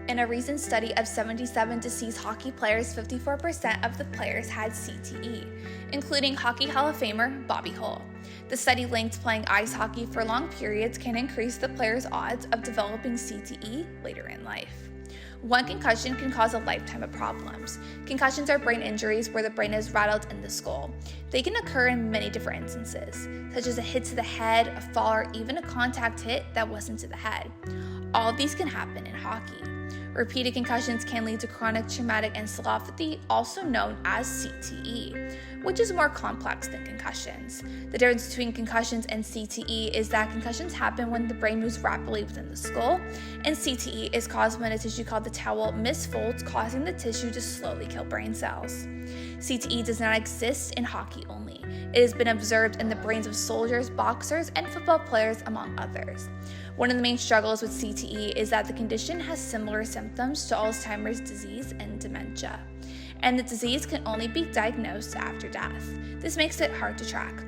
In a recent study of 77 deceased hockey players, 54% of the players had CTE, including Hockey Hall of Famer Bobby Hull. The study linked playing ice hockey for long periods can increase the player's odds of developing CTE later in life. One concussion can cause a lifetime of problems. Concussions are brain injuries where the brain is rattled in the skull. They can occur in many different instances, such as a hit to the head, a fall, or even a contact hit that wasn't to the head. All of these can happen in hockey. Repeated concussions can lead to chronic traumatic encephalopathy, also known as CTE, which is more complex than concussions. The difference between concussions and CTE is that concussions happen when the brain moves rapidly within the skull, and CTE is caused when a tissue called the towel misfolds, causing the tissue to slowly kill brain cells. CTE does not exist in hockey only. It has been observed in the brains of soldiers, boxers, and football players, among others. One of the main struggles with CTE is that the condition has similar symptoms to Alzheimer's disease and dementia, and the disease can only be diagnosed after death. This makes it hard to track.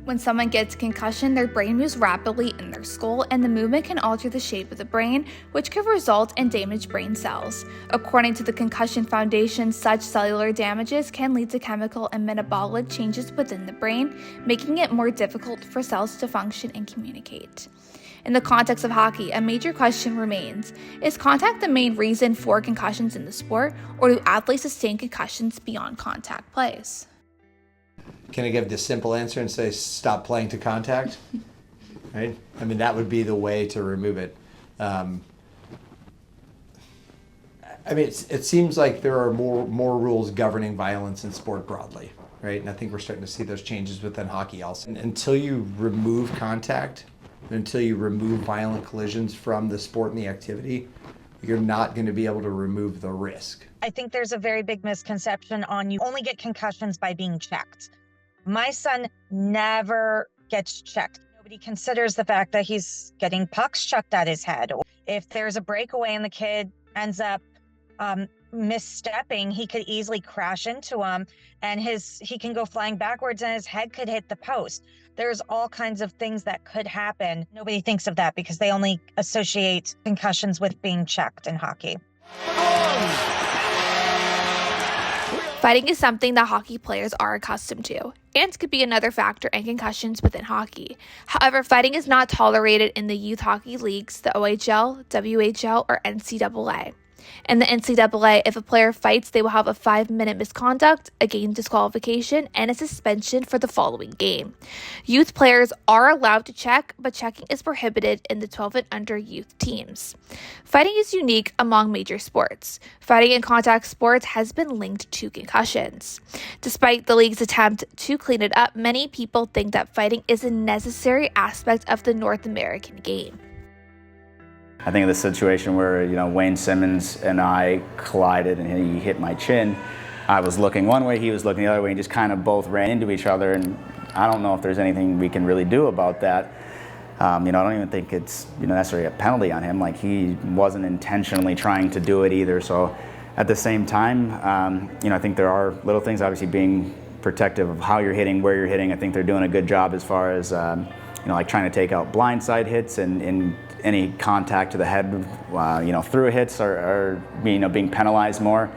When someone gets a concussion, their brain moves rapidly in their skull, and the movement can alter the shape of the brain, which could result in damaged brain cells. According to the Concussion Foundation, such cellular damages can lead to chemical and metabolic changes within the brain, making it more difficult for cells to function and communicate. In the context of hockey, a major question remains: is contact the main reason for concussions in the sport, or do athletes sustain concussions beyond contact plays? Can I give the simple answer and say stop playing to contact? Right? I mean, that would be the way to remove it. I mean, it seems like there are more rules governing violence in sport broadly, right? And I think we're starting to see those changes within hockey also. And until you remove contact, until you remove violent collisions from the sport and the activity, you're not going to be able to remove the risk. I think there's a very big misconception on you only get concussions by being checked. My son never gets checked. Nobody considers the fact that he's getting pucks chucked at his head. If there's a breakaway and the kid ends up misstepping, he could easily crash into him and he can go flying backwards and his head could hit the post. There's all kinds of things that could happen. Nobody thinks of that because they only associate concussions with being checked in hockey. Fighting is something that hockey players are accustomed to, and could be another factor in concussions within hockey. However, fighting is not tolerated in the youth hockey leagues, the OHL, WHL, or NCAA. In the NCAA, if a player fights, they will have a 5-minute misconduct, a game disqualification, and a suspension for the following game. Youth players are allowed to check, but checking is prohibited in the 12 and under youth teams. Fighting is unique among major sports. Fighting in contact sports has been linked to concussions. Despite the league's attempt to clean it up, many people think that fighting is a necessary aspect of the North American game. I think of the situation where, Wayne Simmons and I collided and he hit my chin. I was looking one way, he was looking the other way, and just kind of both ran into each other, and I don't know if there's anything we can really do about that. I don't even think it's necessarily a penalty on him. Like, he wasn't intentionally trying to do it either. So at the same time, I think there are little things, obviously being protective of how you're hitting, where you're hitting. I think they're doing a good job as far as like trying to take out blindside hits and any contact to the head, through hits are being penalized more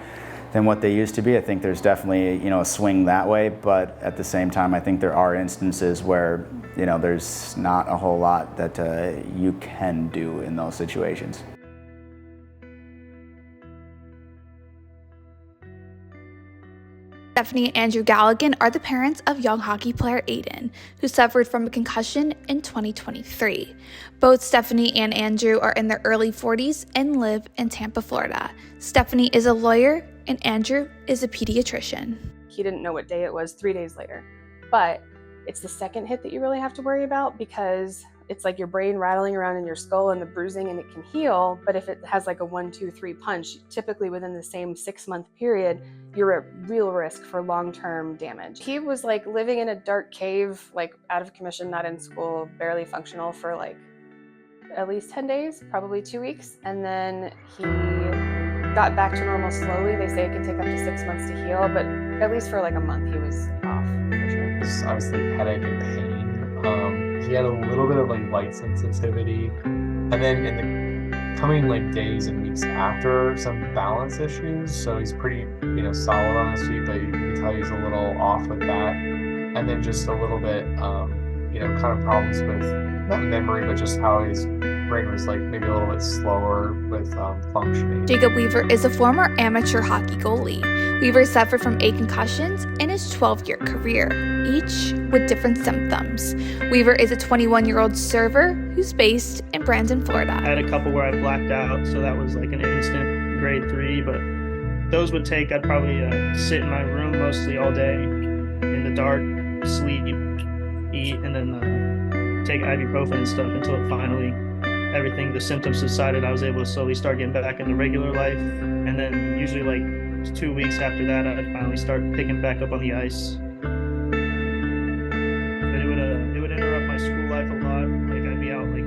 than what they used to be. I think there's definitely, a swing that way, but at the same time, I think there are instances where, there's not a whole lot that you can do in those situations. Stephanie and Andrew Galligan are the parents of young hockey player Aiden, who suffered from a concussion in 2023. Both Stephanie and Andrew are in their early 40s and live in Tampa, Florida. Stephanie is a lawyer and Andrew is a pediatrician. He didn't know what day it was 3 days later, but it's the second hit that you really have to worry about, because it's like your brain rattling around in your skull and the bruising, and it can heal. But if it has like a 1, 2, 3 punch, typically within the same 6-month period, you're at real risk for long-term damage. He was like living in a dark cave, like out of commission, not in school, barely functional for like at least 10 days, probably 2 weeks. And then he got back to normal slowly. They say it can take up to 6 months to heal, but at least for like a month, he was off for sure. It's obviously headache and pain. He had a little bit of like light sensitivity, and then in the coming like days and weeks after some balance issues. So he's pretty, solid on his feet, but you can tell he's a little off with that. And then just a little bit, kind of problems with not memory, but just how his brain was like maybe a little bit slower with functioning. Jacob Weaver is a former amateur hockey goalie. Weaver suffered from 8 concussions in his 12-year career, each with different symptoms. Weaver is a 21-year-old server who's based in Brandon, Florida. I had a couple where I blacked out, so that was like an instant grade 3, but those would take, I'd probably sit in my room mostly all day in the dark, sleep, eat, and then take ibuprofen and stuff until it finally, the symptoms subsided. I was able to slowly start getting back into regular life. And then usually like 2 weeks after that, I'd finally start picking back up on the ice. But it would interrupt my school life a lot. Like I'd be out like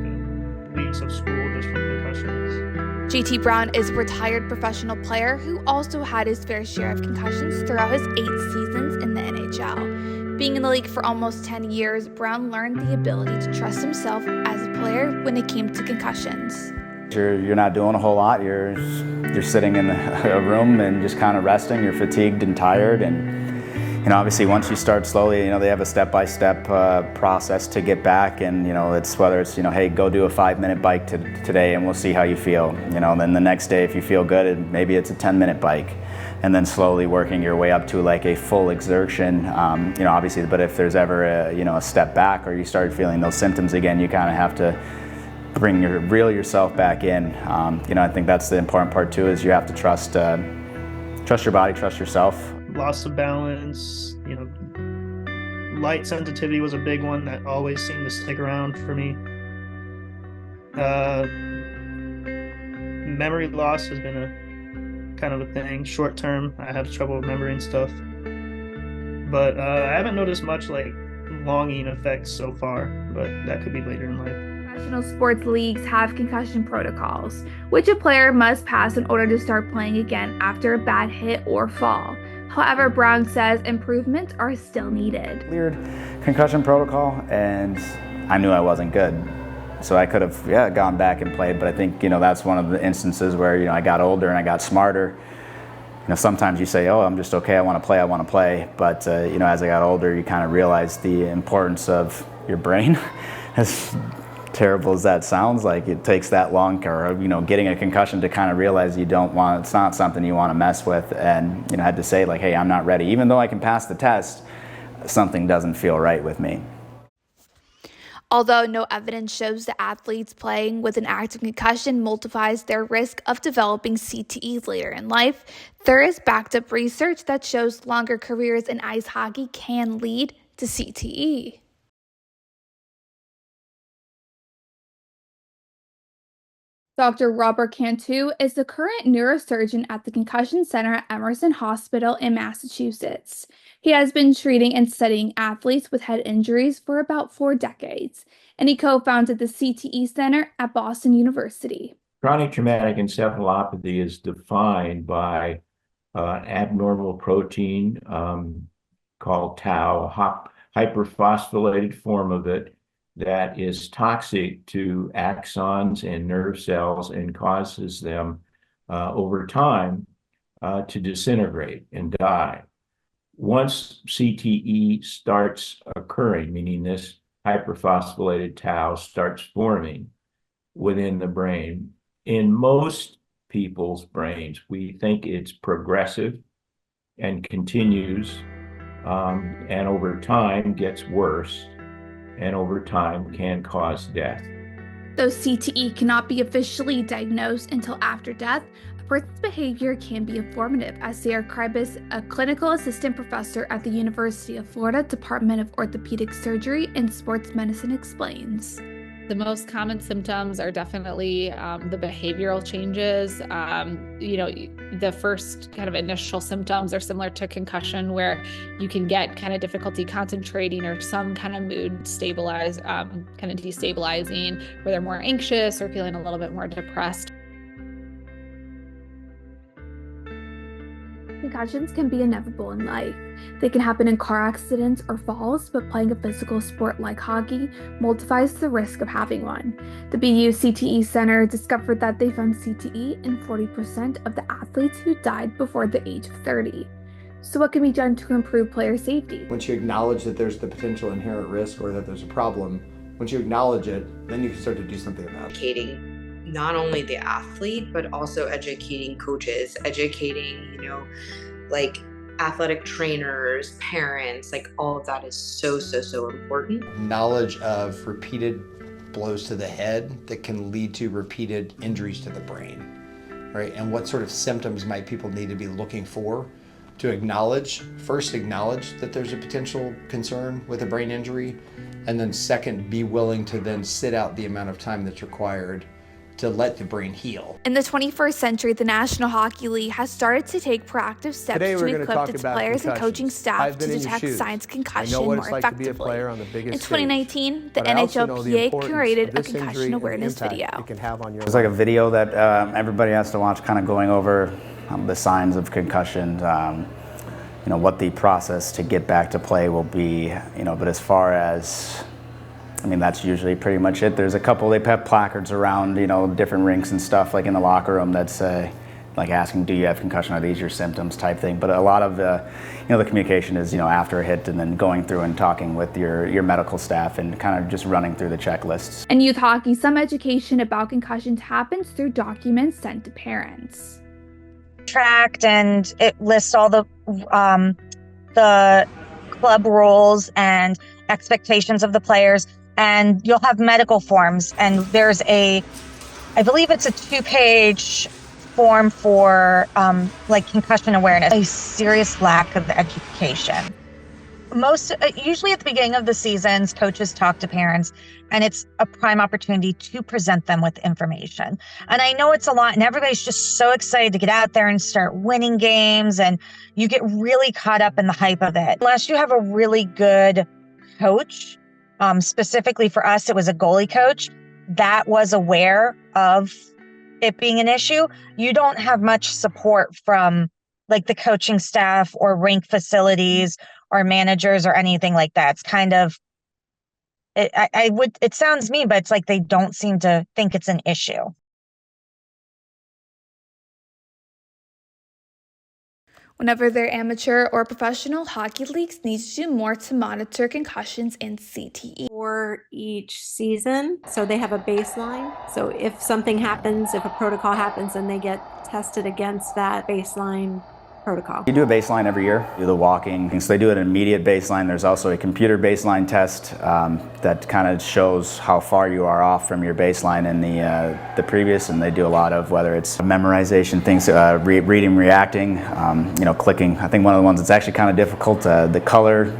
weeks of school just from concussions. JT Brown is a retired professional player who also had his fair share of concussions throughout his 8 seasons in the NHL. Being in the league for almost 10 years, Brown learned the ability to trust himself as a player when it came to concussions. You're not doing a whole lot. You're sitting in a room and just kind of resting. You're fatigued and tired, and obviously once you start slowly, they have a step-by-step process to get back, and it's whether it's hey, go do a 5-minute bike today and we'll see how you feel. Then the next day if you feel good, maybe it's a 10-minute bike. And then slowly working your way up to like a full exertion, obviously, but if there's ever a step back or you start feeling those symptoms again, you kind of have to reel yourself back in. I think that's the important part too, is you have to trust your body, trust yourself. Loss of balance, light sensitivity was a big one that always seemed to stick around for me. Memory loss has been a kind of a thing. Short term, I have trouble remembering stuff, but I haven't noticed much like longing effects so far, but that could be later in life. Professional sports leagues have concussion protocols, which a player must pass in order to start playing again after a bad hit or fall. However, Brown says improvements are still needed. Cleared concussion protocol, and I knew I wasn't good. So I could have, gone back and played, but I think, that's one of the instances where, I got older and I got smarter. Sometimes you say, oh, I'm just okay, I want to play. But, as I got older, you kind of realize the importance of your brain. As terrible as that sounds, like it takes that long, or, getting a concussion to kind of realize it's not something you want to mess with. And, I had to say like, hey, I'm not ready. Even though I can pass the test, something doesn't feel right with me. Although no evidence shows that athletes playing with an active concussion multiplies their risk of developing CTE later in life, there is backed-up research that shows longer careers in ice hockey can lead to CTE. Dr. Robert Cantu is the current neurosurgeon at the Concussion Center at Emerson Hospital in Massachusetts. He has been treating and studying athletes with head injuries for about 4 decades, and he co-founded the CTE Center at Boston University. Chronic traumatic encephalopathy is defined by an abnormal protein called tau, a hyperphosphorylated form of it, that is toxic to axons and nerve cells and causes them over time to disintegrate and die. Once CTE starts occurring, meaning this hyperphosphorylated tau starts forming within the brain, in most people's brains, we think it's progressive and continues, and over time gets worse, and over time can cause death. Though CTE cannot be officially diagnosed until after death, a person's behavior can be informative, as Sarah Kribis, a clinical assistant professor at the University of Florida Department of Orthopedic Surgery and Sports Medicine, explains. The most common symptoms are definitely the behavioral changes. The first kind of initial symptoms are similar to concussion, where you can get kind of difficulty concentrating or some kind of mood kind of destabilizing, where they're more anxious or feeling a little bit more depressed. Concussions can be inevitable in life. They can happen in car accidents or falls, but playing a physical sport like hockey multiplies the risk of having one. The BU CTE Center discovered that they found CTE in 40% of the athletes who died before the age of 30. So what can be done to improve player safety? Once you acknowledge that there's the potential inherent risk or that there's a problem, once you acknowledge it, then you can start to do something about it. Educating not only the athlete, but also educating coaches, educating, like athletic trainers, parents, like all of that is so important. Knowledge of repeated blows to the head that can lead to repeated injuries to the brain, right? And what sort of symptoms might people need to be looking for to first acknowledge that there's a potential concern with a brain injury, and then second, be willing to then sit out the amount of time that's required to let the brain heal. In the 21st century, the National Hockey League has started to take proactive steps to equip its players and coaching staff to detect signs of concussion more effectively. In 2019, the NHLPA curated a concussion awareness video. It's like a video that everybody has to watch, kind of going over the signs of concussion, what the process to get back to play will be, but as far as, that's usually pretty much it. There's a couple, they have placards around, different rinks and stuff, like in the locker room that's like asking, do you have concussion? Are these your symptoms type thing? But a lot of the communication is, after a hit and then going through and talking with your medical staff and kind of just running through the checklists. In youth hockey, some education about concussions happens through documents sent to parents. Tracked, and it lists all the club rules and expectations of the players. And you'll have medical forms, and there's I believe it's a 2-page form for like concussion awareness. A serious lack of education. Usually at the beginning of the seasons, coaches talk to parents, and it's a prime opportunity to present them with information. And I know it's a lot, and everybody's just so excited to get out there and start winning games, and you get really caught up in the hype of it. Unless you have a really good coach, specifically for us, it was a goalie coach that was aware of it being an issue. You don't have much support from like the coaching staff or rink facilities or managers or anything like that. It's kind of, it sounds mean, but it's like they don't seem to think it's an issue. Whenever they're amateur or professional, hockey leagues need to do more to monitor concussions and CTE. For each season, so they have a baseline. So if something happens, if a protocol happens, then they get tested against that baseline protocol. You do a baseline every year, do the walking. So they do an immediate baseline. There's also a computer baseline test that kind of shows how far you are off from your baseline in the previous, and they do a lot of, whether it's memorization things, reading, reacting, clicking. I think one of the ones that's actually kind of difficult, the color,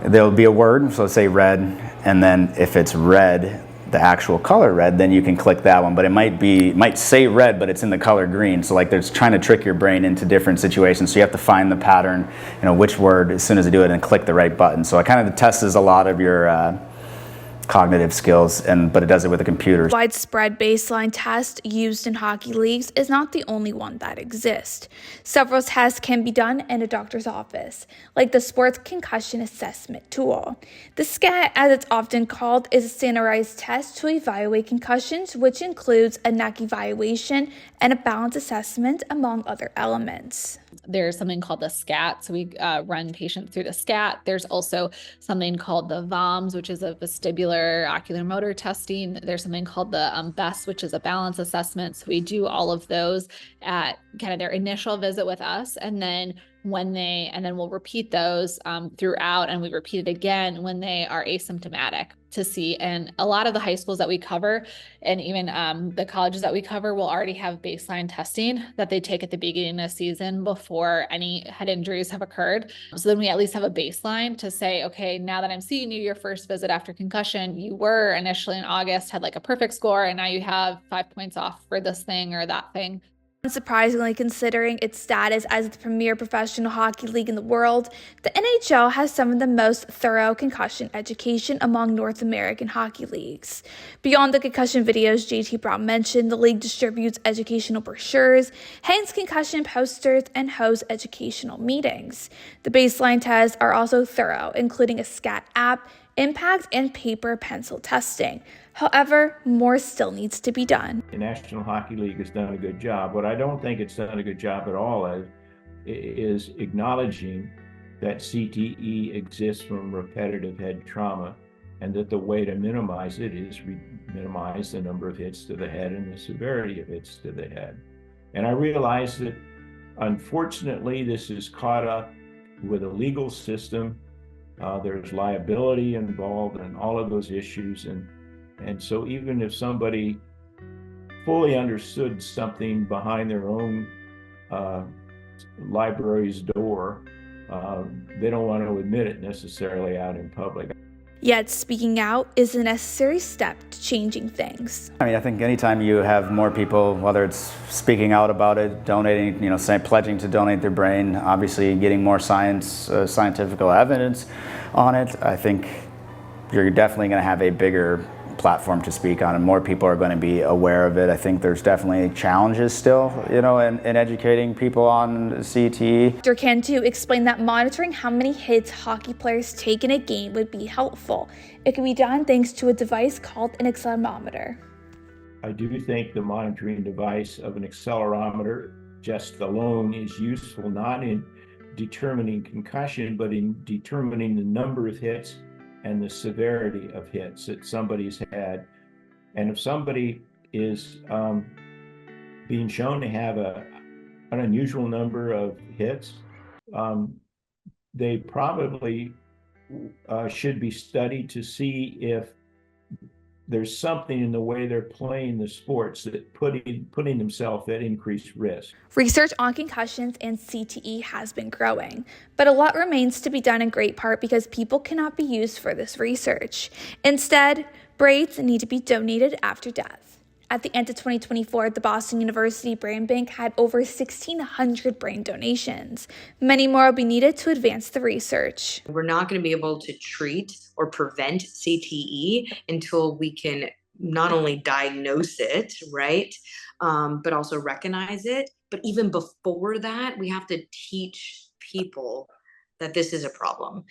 there'll be a word, so let's say red, and then if it's red, the actual color red, then you can click that one, but it might say red, but it's in the color green. So like there's trying to trick your brain into different situations. So you have to find the pattern, which word as soon as you do it, and click the right button. So it kind of tests a lot of your cognitive skills, but it does it with a computer. Widespread baseline test used in hockey leagues is not the only one that exists. Several tests can be done in a doctor's office, like the Sports Concussion Assessment Tool. The SCAT, as it's often called, is a standardized test to evaluate concussions, which includes a neck evaluation and a balance assessment, among other elements. There's something called the SCAT, so we run patients through the SCAT. There's also something called the VOMS, which is a vestibular ocular motor testing. There's something called the BESS, which is a balance assessment. So we do all of those at kind of their initial visit with us, and then we'll repeat those throughout, and we repeat it again when they are asymptomatic to see. And a lot of the high schools that we cover, and even the colleges that we cover, will already have baseline testing that they take at the beginning of the season before any head injuries have occurred. So then we at least have a baseline to say, okay, now that I'm seeing you your first visit after concussion, you were initially in August, had like a perfect score, and now you have 5 points off for this thing or that thing. Unsurprisingly, considering its status as the premier professional hockey league in the world, the NHL has some of the most thorough concussion education among North American hockey leagues. Beyond the concussion videos JT Brown mentioned, the league distributes educational brochures, hangs concussion posters, and hosts educational meetings. The baseline tests are also thorough, including a SCAT app, impact, and paper pencil testing. However, more still needs to be done. The National Hockey League has done a good job. What I don't think it's done a good job at all is acknowledging that CTE exists from repetitive head trauma, and that the way to minimize it is minimize the number of hits to the head and the severity of hits to the head. And I realize that, unfortunately, this is caught up with a legal system. There's liability involved in all of those issues. And so even if somebody fully understood something behind their own library's door, they don't want to admit it necessarily out in public. Yet speaking out is a necessary step to changing things. I mean, I think anytime you have more people, whether it's speaking out about it, donating, pledging to donate their brain, obviously getting more scientific evidence on it, I think you're definitely going to have a bigger platform to speak on, and more people are going to be aware of it. I think there's definitely challenges still, in educating people on CTE. Dr. Cantu explained that monitoring how many hits hockey players take in a game would be helpful. It can be done thanks to a device called an accelerometer. I do think the monitoring device of an accelerometer just alone is useful, not in determining concussion, but in determining the number of hits and the severity of hits that somebody's had. And if somebody is being shown to have an unusual number of hits, they probably should be studied to see if there's something in the way they're playing the sports that putting themselves at increased risk. Research on concussions and CTE has been growing, but a lot remains to be done in great part because people cannot be used for this research. Instead, brains need to be donated after death. At the end of 2024, the Boston University Brain Bank had over 1,600 brain donations. Many more will be needed to advance the research. We're not going to be able to treat or prevent CTE until we can not only diagnose it, right, but also recognize it. But even before that, we have to teach people that this is a problem.